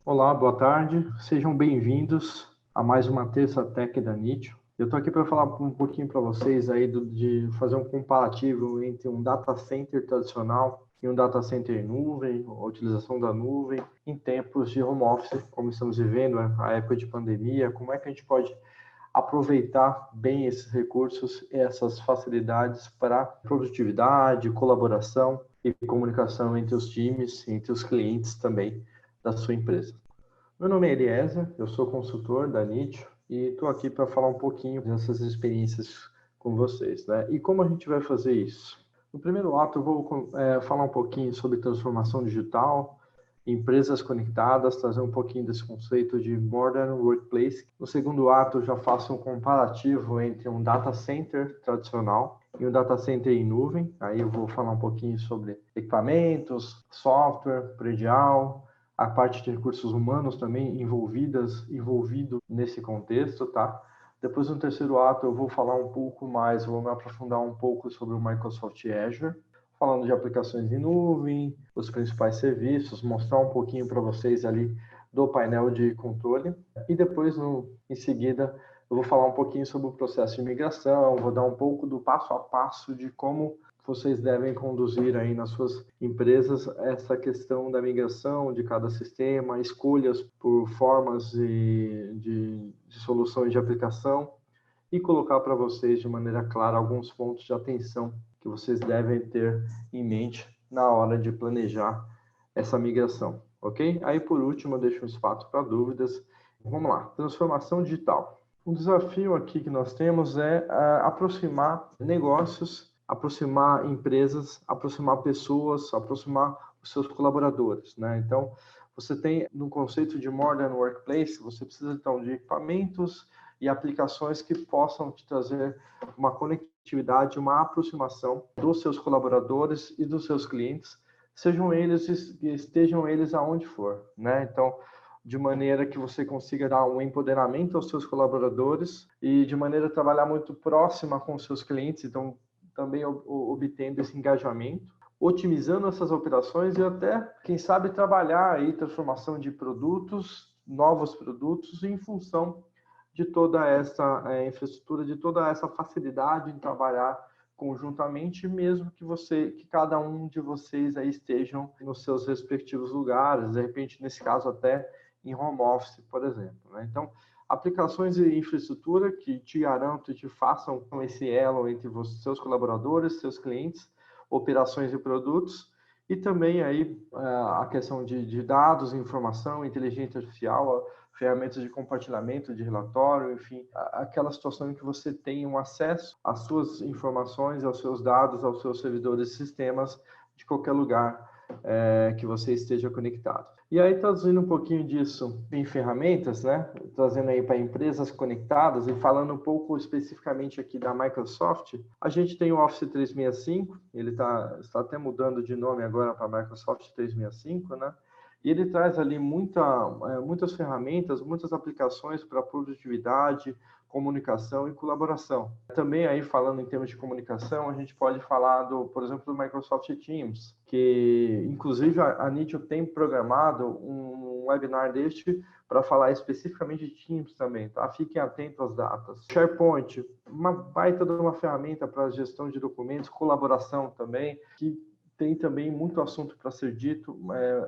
Olá, boa tarde. Sejam bem-vindos a mais uma Terça Tech da NITIO. Eu estou aqui para falar um pouquinho para vocês aí de fazer um comparativo entre um data center tradicional e um data center em nuvem, a utilização da nuvem em tempos de home office, como estamos vivendo, a época de pandemia, como é que a gente pode aproveitar bem esses recursos e essas facilidades para produtividade, colaboração e comunicação entre os times, entre os clientes também da sua empresa. Meu nome é Eliezer, eu sou consultor da NITIO e estou aqui para falar um pouquinho dessas experiências com vocês, né? E como a gente vai fazer isso? No primeiro ato, eu vou falar um pouquinho sobre transformação digital, empresas conectadas, trazer um pouquinho desse conceito de Modern Workplace. No segundo ato, eu já faço um comparativo entre um data center tradicional e um data center em nuvem. Aí eu vou falar um pouquinho sobre equipamentos, software, predial, a parte de recursos humanos também envolvido nesse contexto, tá? Depois, no terceiro ato, eu vou falar um pouco mais, vou me aprofundar um pouco sobre o Microsoft Azure, falando de aplicações em nuvem, os principais serviços, mostrar um pouquinho para vocês ali do painel de controle. E depois, em seguida, eu vou falar um pouquinho sobre o processo de migração, vou dar um pouco do passo a passo de como vocês devem conduzir aí nas suas empresas essa questão da migração de cada sistema, escolhas por formas de soluções de aplicação e colocar para vocês de maneira clara alguns pontos de atenção que vocês devem ter em mente na hora de planejar essa migração, ok? Aí, por último, eu deixo um espaço para dúvidas. Vamos lá, transformação digital. Um desafio aqui que nós temos é aproximar negócios, aproximar empresas, aproximar pessoas, aproximar os seus colaboradores, né? Então, você tem, no conceito de Modern Workplace, você precisa, então, de equipamentos e aplicações que possam te trazer uma conectividade, uma aproximação dos seus colaboradores e dos seus clientes, estejam eles aonde for, né? Então, de maneira que você consiga dar um empoderamento aos seus colaboradores e de maneira a trabalhar muito próxima com os seus clientes, então também obtendo esse engajamento, otimizando essas operações e até, quem sabe, trabalhar aí transformação de produtos, novos produtos em função de toda essa infraestrutura, de toda essa facilidade em trabalhar conjuntamente, mesmo que cada um de vocês aí estejam nos seus respectivos lugares, de repente, nesse caso, até em home office, por exemplo, né? Então, aplicações e infraestrutura que te garanto e te façam com esse elo entre seus colaboradores, seus clientes, operações e produtos, e também aí a questão de dados, informação, inteligência artificial, ferramentas de compartilhamento de relatório, enfim, aquela situação em que você tem um acesso às suas informações, aos seus dados, aos seus servidores e sistemas de qualquer lugar que você esteja conectado. E aí, traduzindo um pouquinho disso em ferramentas, né? Trazendo aí para empresas conectadas e falando um pouco especificamente aqui da Microsoft, a gente tem o Office 365, ele está até mudando de nome agora para Microsoft 365, né? E ele traz ali muitas ferramentas, muitas aplicações para produtividade, comunicação e colaboração. Também aí falando em termos de comunicação, a gente pode falar por exemplo, do Microsoft Teams, que inclusive a NITIO tem programado um webinar deste para falar especificamente de Teams também, tá? Fiquem atentos às datas. SharePoint, uma baita de uma ferramenta para gestão de documentos, colaboração também, que tem também muito assunto para ser dito,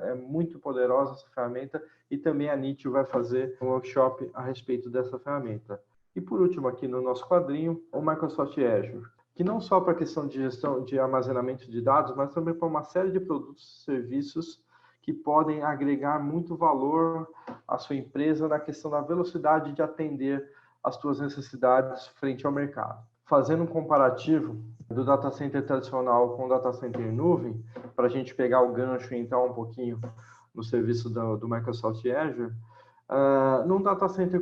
é muito poderosa essa ferramenta e também a NITIO vai fazer um workshop a respeito dessa ferramenta. E por último aqui no nosso quadrinho, o Microsoft Azure, que não só para a questão de gestão de armazenamento de dados, mas também para uma série de produtos e serviços que podem agregar muito valor à sua empresa na questão da velocidade de atender às suas necessidades frente ao mercado. Fazendo um comparativo do data center tradicional com o data center em nuvem, para a gente pegar o gancho e entrar um pouquinho no serviço do Microsoft Azure, num data center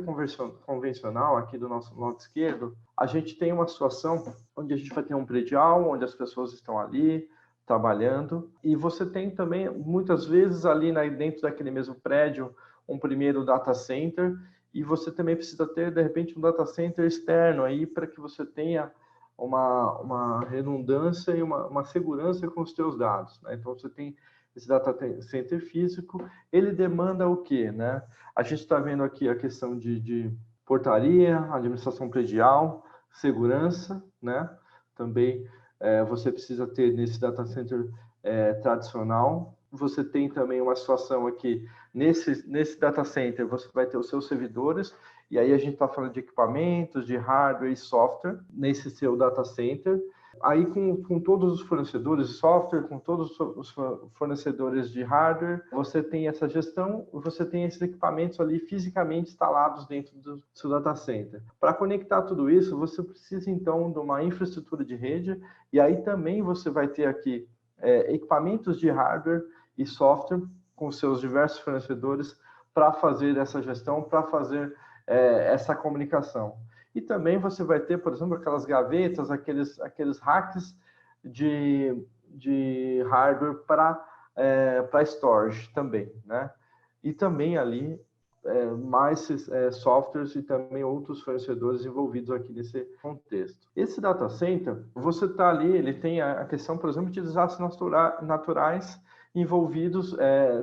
convencional, aqui do nosso lado esquerdo, a gente tem uma situação onde a gente vai ter um predial, onde as pessoas estão ali trabalhando, e você tem também, muitas vezes, ali dentro daquele mesmo prédio, um primeiro data center, e você também precisa ter, de repente, um data center externo aí para que você tenha uma redundância e uma segurança com os seus dados, né? Então, você tem esse data center físico, ele demanda o quê, né? A gente está vendo aqui a questão de portaria, administração predial, segurança, né? Também você precisa ter nesse data center tradicional. Você tem também uma situação aqui, nesse data center, você vai ter os seus servidores, e aí a gente está falando de equipamentos, de hardware e software, nesse seu data center. Aí com todos os fornecedores de software, com todos os fornecedores de hardware, você tem essa gestão, você tem esses equipamentos ali fisicamente instalados dentro do seu data center. Para conectar tudo isso, você precisa então de uma infraestrutura de rede, e aí também você vai ter aqui equipamentos de hardware e software com seus diversos fornecedores para fazer essa gestão, para fazer essa comunicação. E também você vai ter, por exemplo, aquelas gavetas, aqueles racks de hardware para storage também, né? E também ali mais softwares e também outros fornecedores envolvidos aqui nesse contexto. Esse data center, você está ali, ele tem a questão, por exemplo, de desastres naturais envolvidos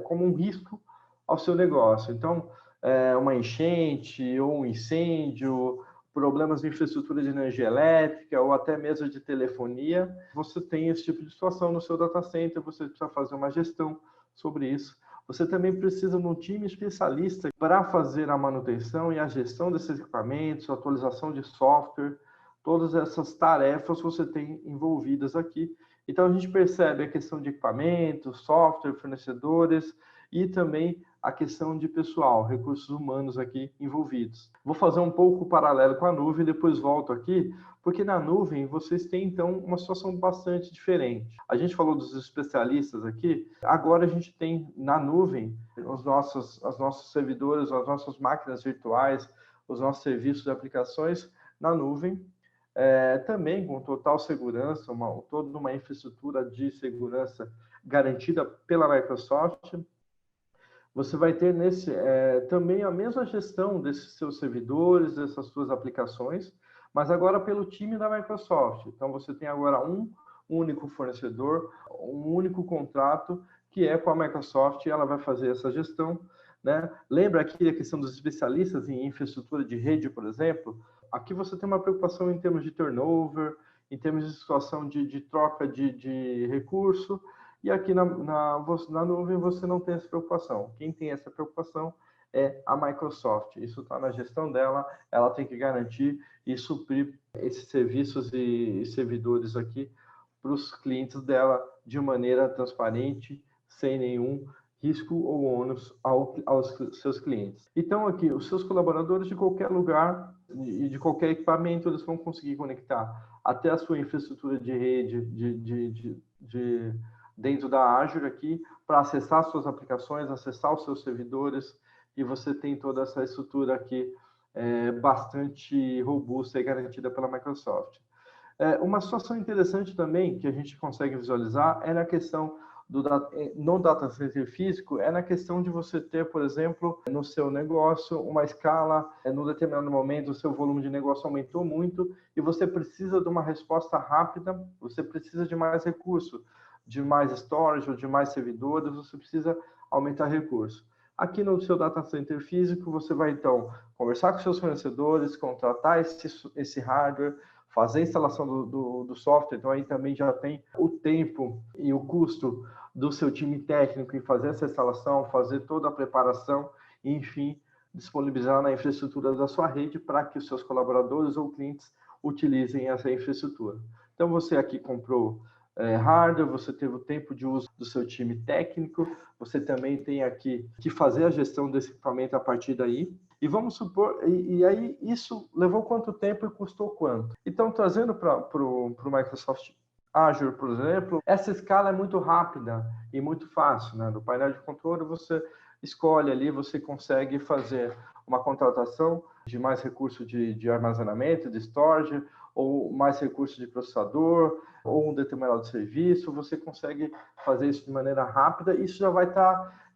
como um risco ao seu negócio. Então, uma enchente ou um incêndio, problemas de infraestrutura de energia elétrica ou até mesmo de telefonia, você tem esse tipo de situação no seu data center, você precisa fazer uma gestão sobre isso. Você também precisa de um time especialista para fazer a manutenção e a gestão desses equipamentos, atualização de software, todas essas tarefas você tem envolvidas aqui. Então, a gente percebe a questão de equipamentos, software, fornecedores e também a questão de pessoal, recursos humanos aqui envolvidos. Vou fazer um pouco paralelo com a nuvem, depois volto aqui, porque na nuvem vocês têm, então, uma situação bastante diferente. A gente falou dos especialistas aqui, agora a gente tem na nuvem os nossos servidores, as nossas máquinas virtuais, os nossos serviços de aplicações na nuvem, também com total segurança, toda uma infraestrutura de segurança garantida pela Microsoft. Você vai ter também a mesma gestão desses seus servidores, dessas suas aplicações, mas agora pelo time da Microsoft. Então, você tem agora um único fornecedor, um único contrato, que é com a Microsoft, e ela vai fazer essa gestão, né? Lembra aqui a questão dos especialistas em infraestrutura de rede, por exemplo? Aqui você tem uma preocupação em termos de turnover, em termos de situação de troca de recurso, e aqui na nuvem você não tem essa preocupação. Quem tem essa preocupação é a Microsoft. Isso está na gestão dela, ela tem que garantir e suprir esses serviços e servidores aqui para os clientes dela de maneira transparente, sem nenhum risco ou ônus aos seus clientes. Então, aqui, os seus colaboradores de qualquer lugar e de qualquer equipamento, eles vão conseguir conectar até a sua infraestrutura de rede dentro da Azure aqui, para acessar suas aplicações, acessar os seus servidores, e você tem toda essa estrutura aqui bastante robusta e garantida pela Microsoft. Uma situação interessante também que a gente consegue visualizar é na questão no data center físico, é na questão de você ter, por exemplo, no seu negócio, uma escala, num determinado momento o seu volume de negócio aumentou muito e você precisa de uma resposta rápida, você precisa de mais recurso, de mais storage ou de mais servidores, você precisa aumentar recurso. Aqui no seu data center físico, você vai então conversar com seus fornecedores, contratar esse hardware, fazer a instalação do software, então aí também já tem o tempo e o custo do seu time técnico em fazer essa instalação, fazer toda a preparação e, enfim, disponibilizar na infraestrutura da sua rede para que os seus colaboradores ou clientes utilizem essa infraestrutura. Então, você aqui comprou hardware, você teve o tempo de uso do seu time técnico, você também tem aqui que fazer a gestão desse equipamento a partir daí. E vamos supor, e aí isso levou quanto tempo e custou quanto? Então, trazendo para o Microsoft Azure, por exemplo, essa escala é muito rápida e muito fácil, né? No painel de controle, você escolhe ali, você consegue fazer uma contratação de mais recurso de armazenamento, de storage, ou mais recursos de processador, ou um determinado serviço, você consegue fazer isso de maneira rápida, isso já vai estar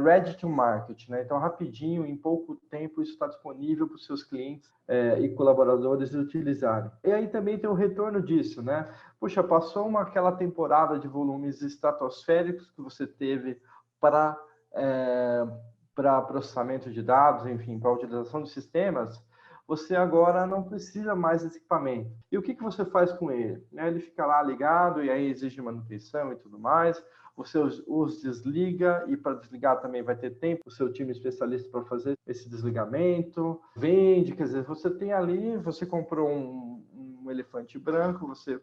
ready to market, né? Então, rapidinho, em pouco tempo, isso está disponível para os seus clientes e colaboradores utilizarem. E aí também tem o retorno disso, né? Puxa, passou aquela temporada de volumes estratosféricos que você teve para processamento de dados, enfim, para a utilização de sistemas, você agora não precisa mais desse equipamento. E o que você faz com ele? Ele fica lá ligado e aí exige manutenção e tudo mais. Você os desliga e para desligar também vai ter tempo, o seu time especialista para fazer esse desligamento. Vende, quer dizer, você tem ali, você comprou um elefante branco, você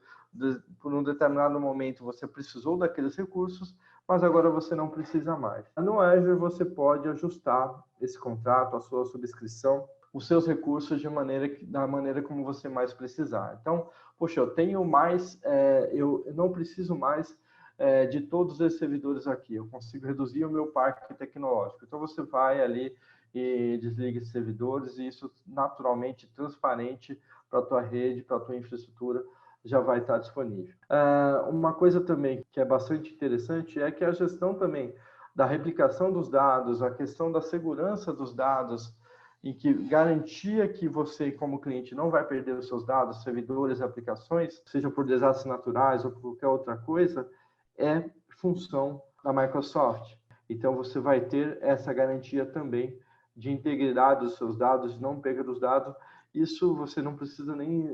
por um determinado momento você precisou daqueles recursos, mas agora você não precisa mais. No Azure você pode ajustar esse contrato, a sua subscrição, os seus recursos da maneira como você mais precisar. Então, poxa, eu tenho mais, eu não preciso mais de todos esses servidores aqui, eu consigo reduzir o meu parque tecnológico. Então, você vai ali e desliga esses servidores e isso naturalmente transparente para a tua rede, para a tua infraestrutura, já vai estar disponível. Uma coisa também que é bastante interessante é que a gestão também da replicação dos dados, a questão da segurança dos dados, e que garantia que você, como cliente, não vai perder os seus dados, servidores, aplicações, seja por desastres naturais ou por qualquer outra coisa, é função da Microsoft. Então, você vai ter essa garantia também de integridade dos seus dados, não perda dos dados. Isso você não precisa nem...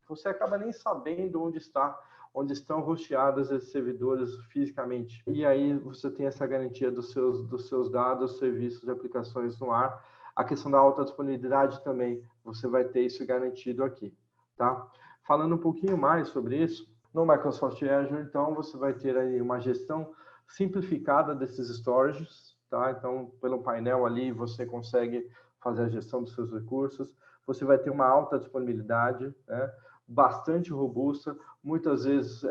você acaba nem sabendo onde estão hosteados esses servidores fisicamente. E aí você tem essa garantia dos seus dados, serviços e aplicações no ar. A questão da alta disponibilidade também, você vai ter isso garantido aqui, tá? Falando um pouquinho mais sobre isso, no Microsoft Azure, então, você vai ter aí uma gestão simplificada desses storages, tá? Então, pelo painel ali, você consegue fazer a gestão dos seus recursos. Você vai ter uma alta disponibilidade, né? Bastante robusta, muitas vezes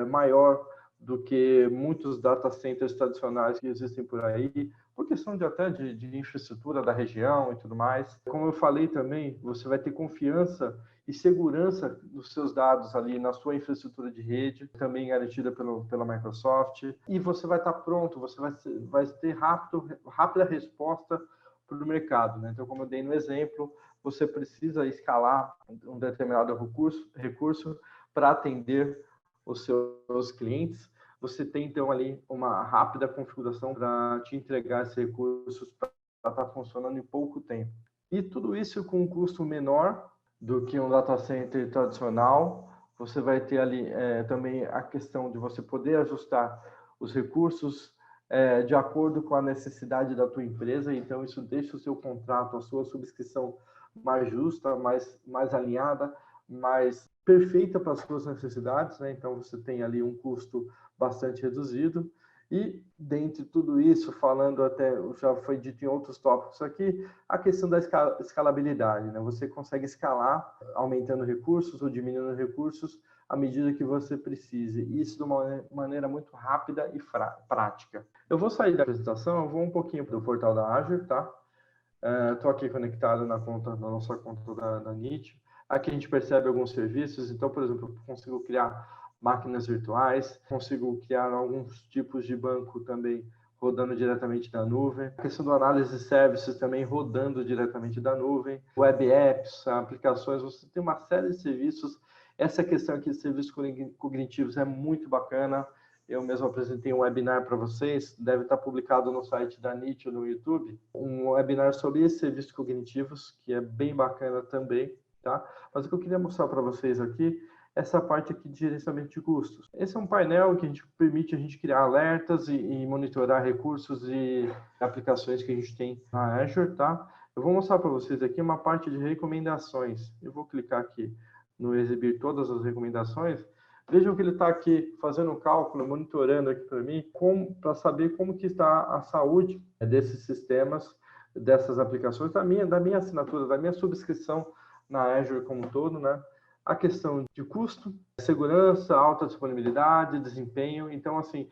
maior do que muitos data centers tradicionais que existem por aí, por questão de infraestrutura da região e tudo mais. Como eu falei também, você vai ter confiança e segurança dos seus dados ali na sua infraestrutura de rede, também garantida pela Microsoft, e você vai estar pronto, você vai ter rápida resposta para o mercado, né? Então, como eu dei no exemplo, você precisa escalar um determinado recurso para atender os seus clientes. Você tem, então, ali uma rápida configuração para te entregar esses recursos para estar funcionando em pouco tempo. E tudo isso com um custo menor do que um data center tradicional. Você vai ter ali também a questão de você poder ajustar os recursos de acordo com a necessidade da tua empresa. Então, isso deixa o seu contrato, a sua subscrição mais justa, mais alinhada, mais perfeita para as suas necessidades, né? Então, você tem ali um custo bastante reduzido. E, dentre tudo isso, falando até, já foi dito em outros tópicos aqui, a questão da escalabilidade, né? Você consegue escalar aumentando recursos ou diminuindo recursos à medida que você precise. Isso de uma maneira muito rápida e prática. Eu vou sair da apresentação, eu vou um pouquinho para o portal da Azure, tá? Estou aqui conectado na nossa conta da NIT. Aqui a gente percebe alguns serviços. Então, por exemplo, eu consigo criar máquinas virtuais, consigo criar alguns tipos de banco também rodando diretamente da nuvem. A questão do análise de services também rodando diretamente da nuvem. Web apps, aplicações, você tem uma série de serviços. Essa questão aqui de serviços cognitivos é muito bacana. Eu mesmo apresentei um webinar para vocês, deve estar publicado no site da NIT ou no YouTube, um webinar sobre esses serviços cognitivos, que é bem bacana também, tá? Mas o que eu queria mostrar para vocês aqui, essa parte aqui de gerenciamento de custos. Esse é um painel que permite a gente criar alertas e monitorar recursos e aplicações que a gente tem na Azure, tá? Eu vou mostrar para vocês aqui uma parte de recomendações. Eu vou clicar aqui no exibir todas as recomendações. Vejam que ele está aqui fazendo um cálculo, monitorando aqui para mim, para saber como que está a saúde desses sistemas, dessas aplicações, da minha assinatura, da minha subscrição na Azure como um todo, né? A questão de custo, segurança, alta disponibilidade, desempenho. Então, assim,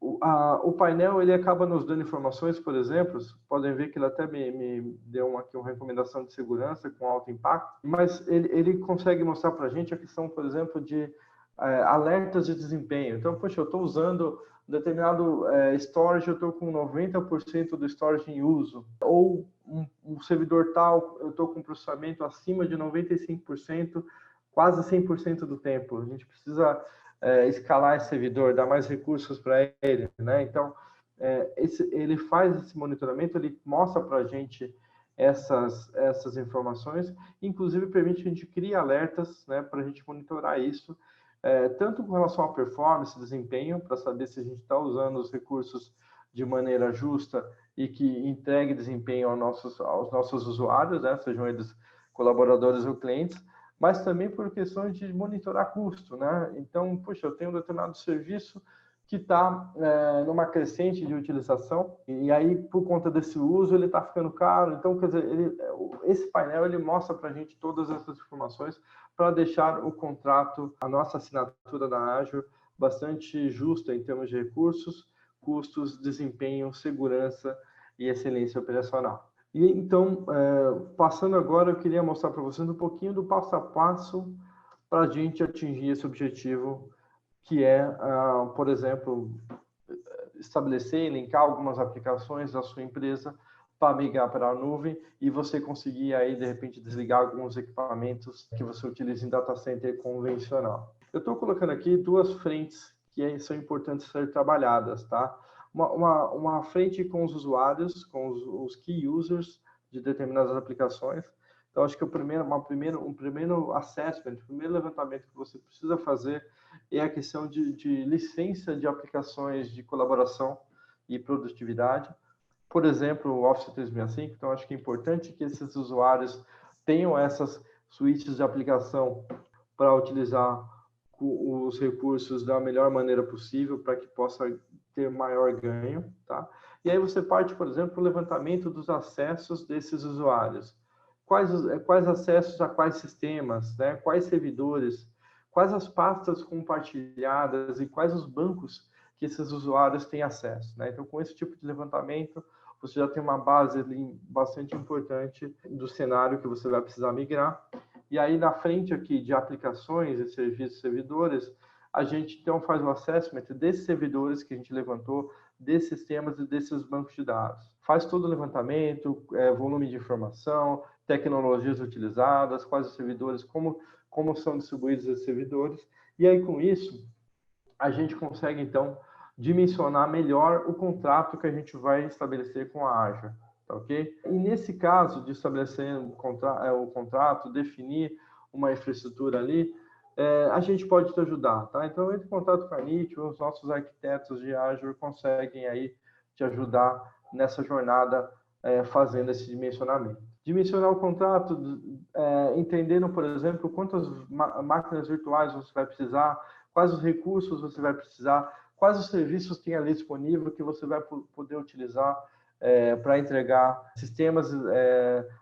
O painel ele acaba nos dando informações, por exemplo, podem ver que ele até me deu aqui uma recomendação de segurança com alto impacto, mas ele consegue mostrar para a gente a questão, por exemplo, de alertas de desempenho. Então, poxa, eu estou usando determinado storage, eu estou com 90% do storage em uso, ou um servidor tal, eu estou com processamento acima de 95%, quase 100% do tempo. A gente precisa escalar esse servidor, dar mais recursos para ele, né? Então, ele faz esse monitoramento, ele mostra para a gente essas informações, inclusive permite que a gente crie alertas, né, para a gente monitorar isso, tanto com relação à performance, desempenho, para saber se a gente está usando os recursos de maneira justa e que entregue desempenho aos nossos usuários, né, sejam eles colaboradores ou clientes, mas também por questões de monitorar custo, né? Então, puxa, eu tenho um determinado serviço que está numa crescente de utilização e aí, por conta desse uso, ele está ficando caro. Então, quer dizer, esse painel ele mostra para a gente todas essas informações para deixar o contrato, a nossa assinatura da Azure, bastante justa em termos de recursos, custos, desempenho, segurança e excelência operacional. E então, passando agora, eu queria mostrar para vocês um pouquinho do passo a passo para a gente atingir esse objetivo, que é, por exemplo, estabelecer e linkar algumas aplicações da sua empresa para migrar para a nuvem e você conseguir aí, de repente, desligar alguns equipamentos que você utiliza em data center convencional. Eu estou colocando aqui duas frentes que são importantes ser trabalhadas, tá? Uma frente com os usuários, com os key users de determinadas aplicações. Então, acho que um primeiro assessment, o primeiro levantamento que você precisa fazer é a questão de licença de aplicações de colaboração e produtividade. Por exemplo, o Office 365. Então, acho que é importante que esses usuários tenham essas suítes de aplicação para utilizar os recursos da melhor maneira possível para que possa ter maior ganho, tá? E aí você parte, por exemplo, para o levantamento dos acessos desses usuários. Quais acessos a quais sistemas, né? Quais servidores, quais as pastas compartilhadas e quais os bancos que esses usuários têm acesso, né? Então, com esse tipo de levantamento, você já tem uma base ali bastante importante do cenário que você vai precisar migrar. E aí, na frente aqui de aplicações e serviços servidores, a gente então faz o assessment desses servidores que a gente levantou, desses sistemas e desses bancos de dados. Faz todo o levantamento, volume de informação, tecnologias utilizadas, quais os servidores, como são distribuídos esses servidores. E aí, com isso, a gente consegue, então, dimensionar melhor o contrato que a gente vai estabelecer com a Azure. Tá, ok? E nesse caso de estabelecer o contrato, definir uma infraestrutura ali, a gente pode te ajudar, tá? Então, entre em contato com a NIT, os nossos arquitetos de Azure conseguem aí te ajudar nessa jornada fazendo esse dimensionamento. Dimensionar o contrato, entendendo, por exemplo, quantas máquinas virtuais você vai precisar, quais os recursos você vai precisar, quais os serviços tem ali disponível que você vai poder utilizar para entregar sistemas,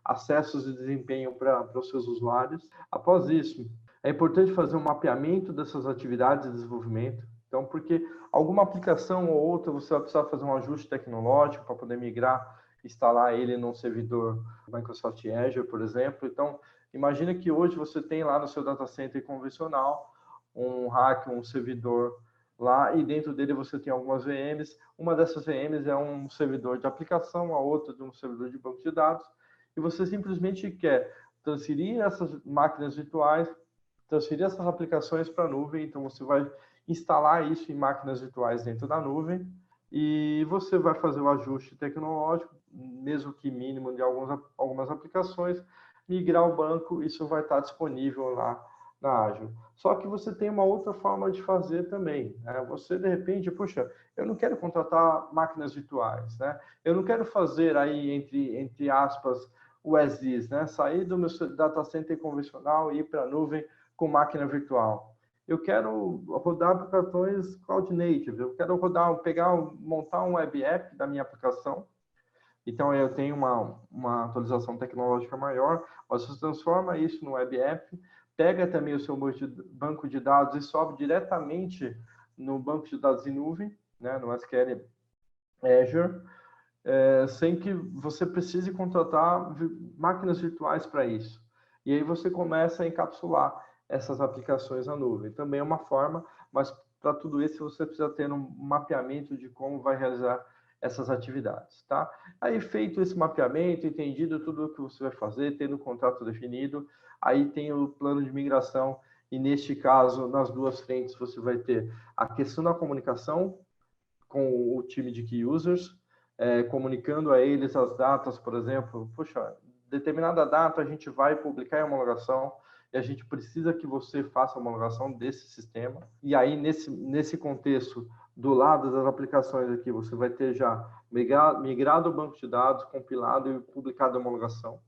acessos e desempenho para os seus usuários. Após isso, é importante fazer um mapeamento dessas atividades de desenvolvimento. Então, porque alguma aplicação ou outra você vai precisar fazer um ajuste tecnológico para poder migrar, instalar ele num servidor Microsoft Azure, por exemplo. Então, imagina que hoje você tem lá no seu data center convencional um rack, um servidor lá, e dentro dele você tem algumas VMs. Uma dessas VMs é um servidor de aplicação, a outra de um servidor de banco de dados, e você simplesmente quer transferir essas máquinas virtuais, transferir essas aplicações para a nuvem. Então, você vai instalar isso em máquinas virtuais dentro da nuvem e você vai fazer o ajuste tecnológico, mesmo que mínimo, de algumas aplicações, migrar o banco, isso vai estar disponível lá na Azure. Só que você tem uma outra forma de fazer também, né? Você, de repente, puxa, eu não quero contratar máquinas virtuais, né? Eu não quero fazer aí, entre aspas, o as is, né? Sair do meu data center convencional e ir para a nuvem com máquina virtual. Eu quero rodar aplicações cloud native, eu quero montar um web app da minha aplicação. Então, eu tenho uma atualização tecnológica maior, mas você transforma isso no web app, pega também o seu banco de dados e sobe diretamente no banco de dados em nuvem, né, no SQL Azure, sem que você precise contratar máquinas virtuais para isso. E aí você começa a encapsular essas aplicações na nuvem. Também é uma forma, mas para tudo isso você precisa ter um mapeamento de como vai realizar essas atividades, tá? Aí feito esse mapeamento, entendido tudo o que você vai fazer, tendo o contrato definido, aí tem o plano de migração e neste caso, nas duas frentes, você vai ter a questão da comunicação com o time de key users, comunicando a eles as datas, por exemplo, puxa, determinada data a gente vai publicar a homologação e a gente precisa que você faça a homologação desse sistema. E aí, nesse contexto, do lado das aplicações aqui, você vai ter já migrado o banco de dados, compilado e publicado a homologação.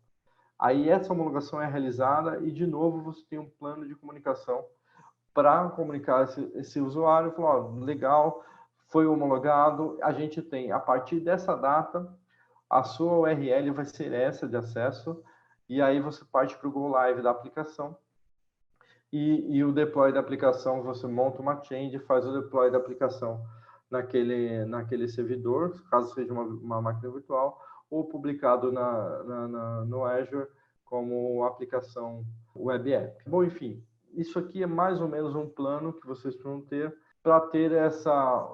Aí essa homologação é realizada e, de novo, você tem um plano de comunicação para comunicar esse usuário, falar, ó, legal, foi homologado, a gente tem, a partir dessa data, a sua URL vai ser essa de acesso, e aí você parte para o Go Live da aplicação, e o deploy da aplicação, você monta uma change, faz o deploy da aplicação naquele servidor, caso seja uma máquina virtual, ou publicado no Azure como aplicação web app. Bom, enfim, isso aqui é mais ou menos um plano que vocês vão ter para ter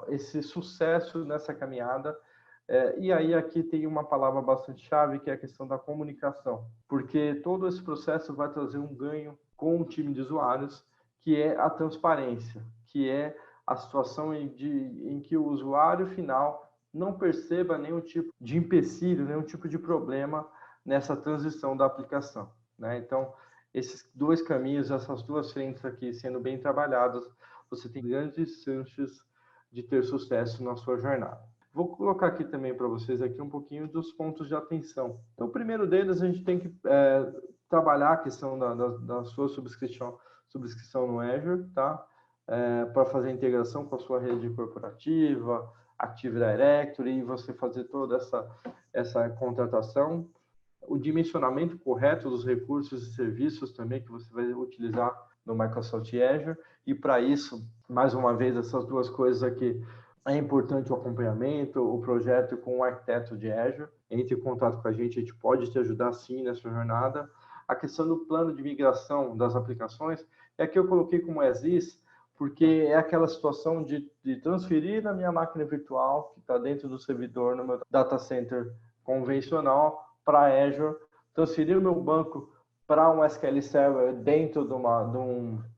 esse sucesso nessa caminhada. E aí aqui tem uma palavra bastante chave, que é a questão da comunicação, porque todo esse processo vai trazer um ganho com o time de usuários, que é a transparência, que é a situação em que o usuário final não perceba nenhum tipo de empecilho, nenhum tipo de problema nessa transição da aplicação, né? Então, esses dois caminhos, essas duas frentes aqui sendo bem trabalhadas, você tem grandes chances de ter sucesso na sua jornada. Vou colocar aqui também para vocês aqui um pouquinho dos pontos de atenção. Então, o primeiro deles, a gente tem que trabalhar a questão da sua subscrição no Azure, tá? Para fazer a integração com a sua rede corporativa, Active Directory, e você fazer toda essa contratação, o dimensionamento correto dos recursos e serviços também que você vai utilizar no Microsoft Azure, e para isso, mais uma vez, essas duas coisas aqui, é importante o acompanhamento, o projeto com o arquiteto de Azure. Entre em contato com a gente pode te ajudar sim nessa jornada. A questão do plano de migração das aplicações é que eu coloquei como as-is, porque é aquela situação de transferir na minha máquina virtual, que está dentro do servidor, no meu data center convencional, para Azure, transferir o meu banco para um SQL Server dentro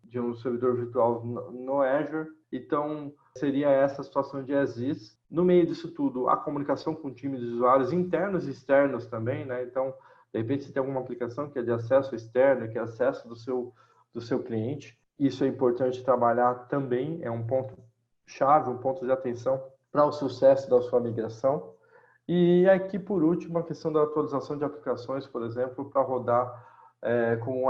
de um servidor virtual no Azure. Então, seria essa situação de as-is. No meio disso tudo, a comunicação com o time de usuários internos e externos também, né? Então, de repente, você tem alguma aplicação que é de acesso externo, que é acesso do seu cliente. Isso é importante trabalhar também, é um ponto chave, um ponto de atenção para o sucesso da sua migração. E aqui, por último, a questão da atualização de aplicações, por exemplo, para rodar com um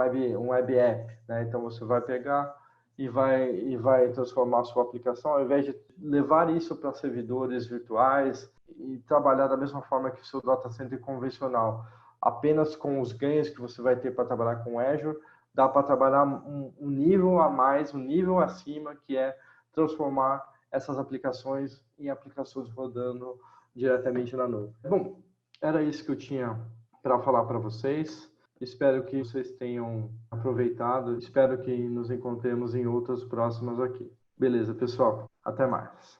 web app, né? Então, você vai pegar e vai transformar a sua aplicação, ao invés de levar isso para servidores virtuais e trabalhar da mesma forma que o seu data center convencional, apenas com os ganhos que você vai ter para trabalhar com Azure, dá para trabalhar um nível a mais, um nível acima, que é transformar essas aplicações em aplicações rodando diretamente na nuvem. Bom, era isso que eu tinha para falar para vocês. Espero que vocês tenham aproveitado. Espero que nos encontremos em outras próximas aqui. Beleza, pessoal? Até mais.